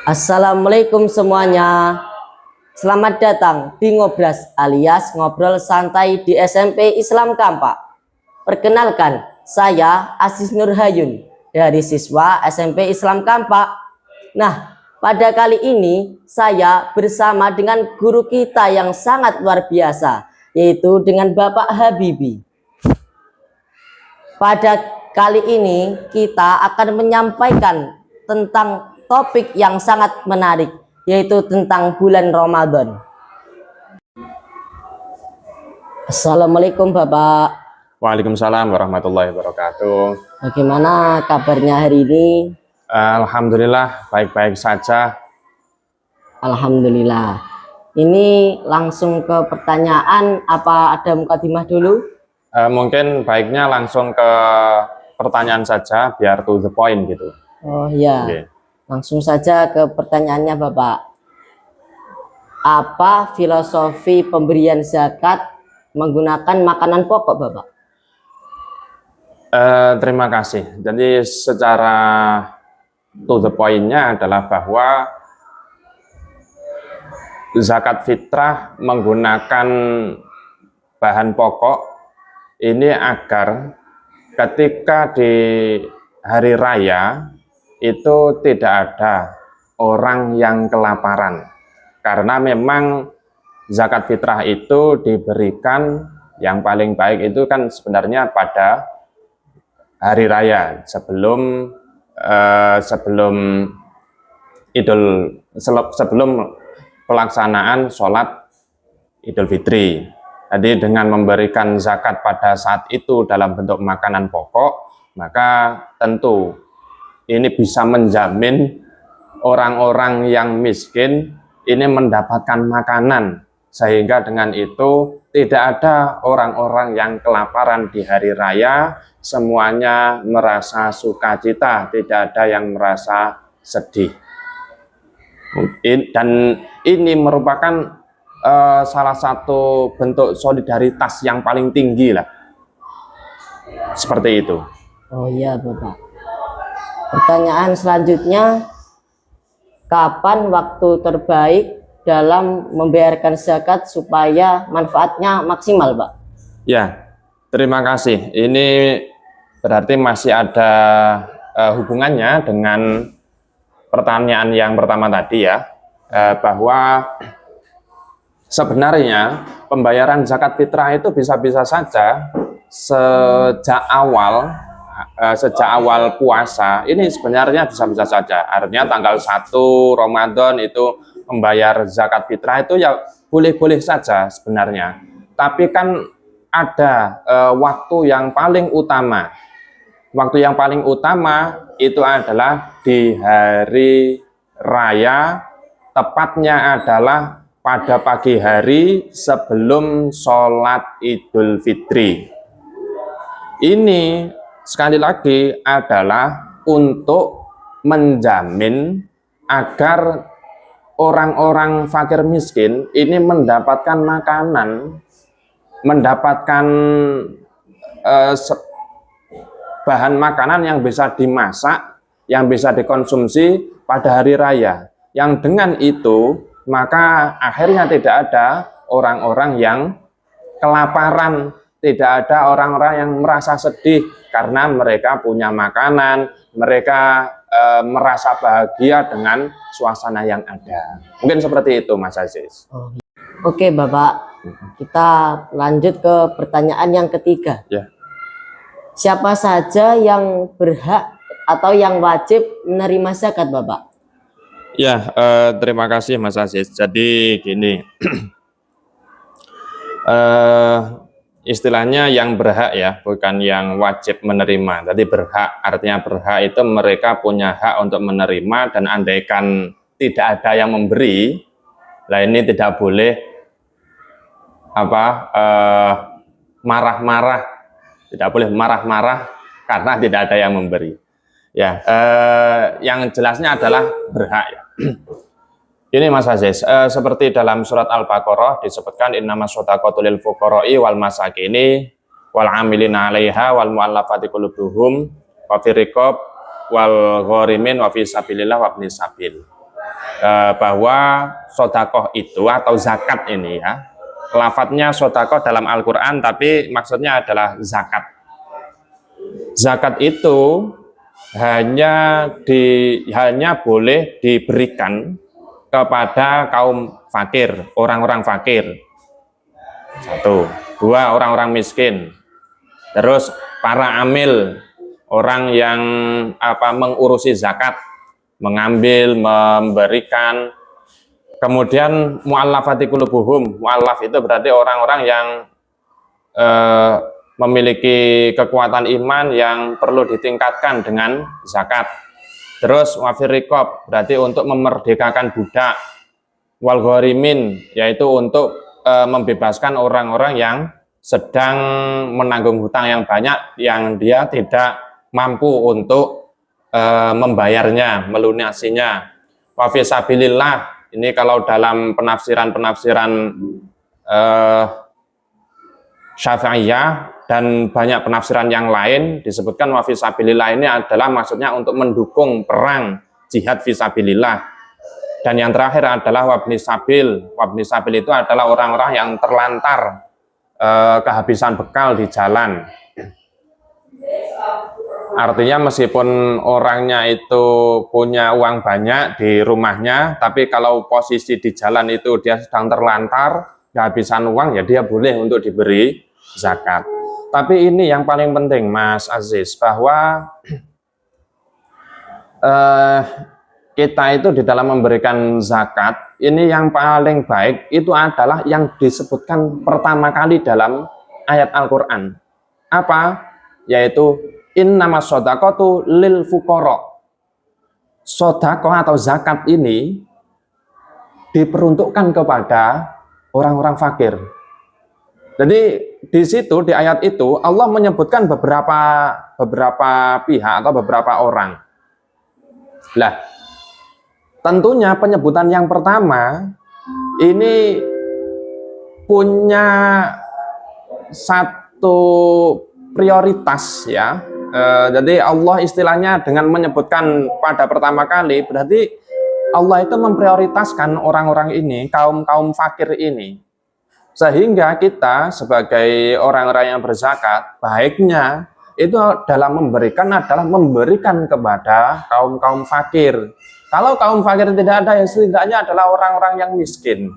Assalamualaikum semuanya. Selamat datang di Ngobras alias ngobrol santai di SMP Islam Kampak. Perkenalkan, saya Aziz Nurhayun dari siswa SMP Islam Kampak. Nah, pada kali ini saya bersama dengan guru kita yang sangat luar biasa, yaitu dengan Bapak Habibi. Pada kali ini kita akan menyampaikan tentang topik yang sangat menarik, yaitu tentang bulan Ramadan. Assalamualaikum Bapak. Waalaikumsalam warahmatullahi wabarakatuh. Bagaimana kabarnya hari ini? Alhamdulillah baik-baik saja. Alhamdulillah. Ini langsung ke pertanyaan, apa ada mukadimah dulu? Mungkin baiknya langsung ke pertanyaan saja biar to the point gitu. Oh iya. Okay. Langsung saja ke pertanyaannya Bapak. Apa filosofi pemberian zakat menggunakan makanan pokok Bapak? Terima kasih. Jadi secara to the point-nya adalah bahwa zakat fitrah menggunakan bahan pokok ini agar ketika di hari raya itu tidak ada orang yang kelaparan, karena memang zakat fitrah itu diberikan yang paling baik itu kan sebenarnya pada hari raya sebelum sebelum pelaksanaan sholat Idul Fitri. Jadi dengan memberikan zakat pada saat itu dalam bentuk makanan pokok, maka tentu ini bisa menjamin orang-orang yang miskin ini mendapatkan makanan, sehingga dengan itu tidak ada orang-orang yang kelaparan di hari raya, semuanya merasa sukacita, tidak ada yang merasa sedih. Dan ini merupakan salah satu bentuk solidaritas yang paling tinggi lah, seperti itu. Oh iya Bapak. Pertanyaan selanjutnya, kapan waktu terbaik dalam membayarkan zakat supaya manfaatnya maksimal, Pak? Ya, terima kasih. Ini berarti masih ada hubungannya dengan pertanyaan yang pertama tadi ya, bahwa sebenarnya pembayaran zakat fitrah itu bisa-bisa saja sejak awal puasa ini sebenarnya bisa-bisa saja. Artinya tanggal 1 Ramadan itu membayar zakat fitrah itu ya boleh-boleh saja sebenarnya. Tapi kan ada waktu yang paling utama. Waktu yang paling utama itu adalah di hari raya, tepatnya adalah pada pagi hari sebelum sholat Idul Fitri. Ini sekali lagi adalah untuk menjamin agar orang-orang fakir miskin ini mendapatkan makanan, mendapatkan bahan makanan yang bisa dimasak, yang bisa dikonsumsi pada hari raya. Yang dengan itu, maka akhirnya tidak ada orang-orang yang kelaparan, tidak ada orang-orang yang merasa sedih karena mereka punya makanan, mereka merasa bahagia dengan suasana yang ada. Mungkin seperti itu Mas Aziz. Oke Bapak, kita lanjut ke pertanyaan yang ketiga. Ya. Siapa saja yang berhak atau yang wajib menerima zakat Bapak? Ya, terima kasih Mas Aziz. Jadi gini, istilahnya yang berhak ya, bukan yang wajib menerima. Tadi berhak, artinya berhak itu mereka punya hak untuk menerima, dan andaikan tidak ada yang memberi, lah ini tidak boleh marah-marah, tidak boleh marah-marah karena tidak ada yang memberi. Ya, yang jelasnya adalah berhak ya. Ini Mas Aziz, seperti dalam surat Al-Baqarah disebutkan innamas shadaqatu lil fuqara'i wal masakini wal amilina 'alaiha wal mu'allafati qulubuhum wa fir riqab wal gharimin wa fi sabilillah wa ibnis sabil. bahwa sodakoh itu atau zakat ini ya, lafadznya sodakoh dalam Al-Quran tapi maksudnya adalah zakat. Zakat itu hanya boleh diberikan kepada kaum fakir, orang-orang fakir. Satu, dua, orang-orang miskin. Terus para amil, orang yang mengurusi zakat, mengambil, memberikan. Kemudian mu'allafati qulubuhum. Mu'allaf itu berarti orang-orang yang memiliki kekuatan iman yang perlu ditingkatkan dengan zakat. Terus wafir riqab berarti untuk memerdekakan budak. Wal gharimin yaitu untuk membebaskan orang-orang yang sedang menanggung hutang yang banyak yang dia tidak mampu untuk membayarnya, melunasinya. Wa fi sabilillah, ini kalau dalam penafsiran-penafsiran Syafi'iyah dan banyak penafsiran yang lain disebutkan wa fi sabilillah ini adalah maksudnya untuk mendukung perang jihad fi sabilillah. Dan yang terakhir adalah wabni sabil. Wabni sabil itu adalah orang-orang yang terlantar kehabisan bekal di jalan. Artinya meskipun orangnya itu punya uang banyak di rumahnya, tapi kalau posisi di jalan itu dia sedang terlantar, kehabisan uang, ya dia boleh untuk diberi zakat. Tapi ini yang paling penting Mas Aziz, bahwa kita itu di dalam memberikan zakat, ini yang paling baik itu adalah yang disebutkan pertama kali dalam ayat Al-Quran. Apa? Yaitu innamas shodaqatu lil fuqara. Shodaqah atau zakat ini diperuntukkan kepada orang-orang fakir. Jadi di situ di ayat itu Allah menyebutkan beberapa pihak atau beberapa orang. Lah, tentunya penyebutan yang pertama ini punya satu prioritas ya. Jadi Allah istilahnya dengan menyebutkan pada pertama kali berarti Allah itu memprioritaskan orang-orang ini, kaum fakir ini. Sehingga kita sebagai orang-orang yang berzakat, baiknya itu dalam memberikan adalah memberikan kepada kaum fakir. Kalau kaum fakir tidak ada, yang setidaknya adalah orang-orang yang miskin.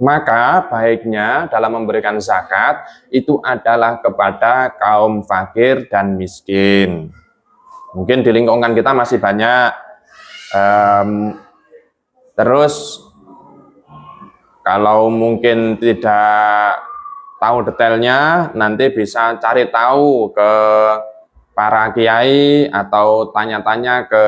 Maka baiknya dalam memberikan zakat itu adalah kepada kaum fakir dan miskin. Mungkin di lingkungan kita masih banyak. Terus kalau mungkin tidak tahu detailnya, nanti bisa cari tahu ke para kiai atau tanya-tanya ke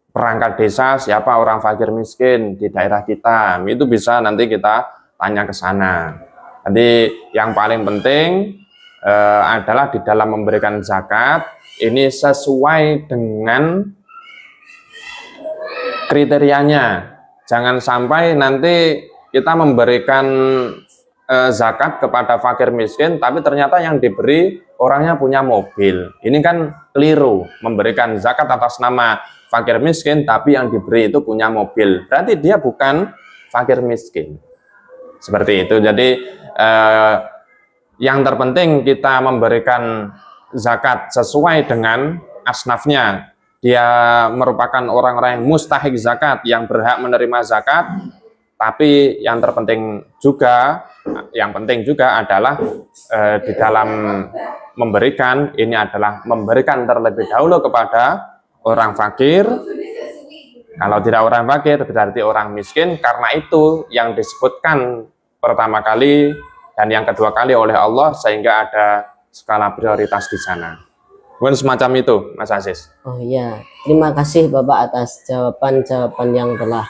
perangkat desa siapa orang fakir miskin di daerah kita. Itu bisa nanti kita tanya ke sana. Jadi yang paling penting adalah di dalam memberikan zakat ini sesuai dengan kriterianya. Jangan sampai nanti kita memberikan zakat kepada fakir miskin, tapi ternyata yang diberi orangnya punya mobil. Ini kan keliru, memberikan zakat atas nama fakir miskin, tapi yang diberi itu punya mobil. Berarti dia bukan fakir miskin. Seperti itu. Jadi yang terpenting kita memberikan zakat sesuai dengan asnafnya. Dia merupakan orang-orang yang mustahik zakat, yang berhak menerima zakat. Tapi yang penting juga adalah di dalam memberikan ini adalah memberikan terlebih dahulu kepada orang fakir. Kalau tidak orang fakir berarti orang miskin, karena itu yang disebutkan pertama kali dan yang kedua kali oleh Allah sehingga ada skala prioritas di sana. Mungkin semacam itu, Mas Aziz. Oh iya, terima kasih Bapak atas jawaban-jawaban yang telah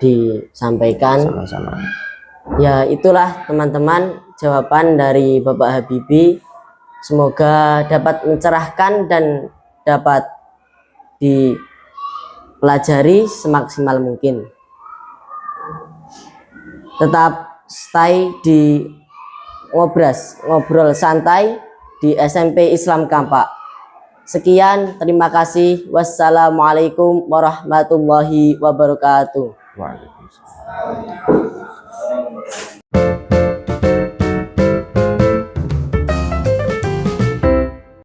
disampaikan. Sama-sama. Ya, itulah teman-teman jawaban dari Bapak Habibie. Semoga dapat mencerahkan dan dapat dipelajari semaksimal mungkin. Tetap stay di ngobrol santai di SMP Islam Kampak. Sekian, terima kasih. Wassalamualaikum warahmatullahi wabarakatuh. Waalaikumsalam.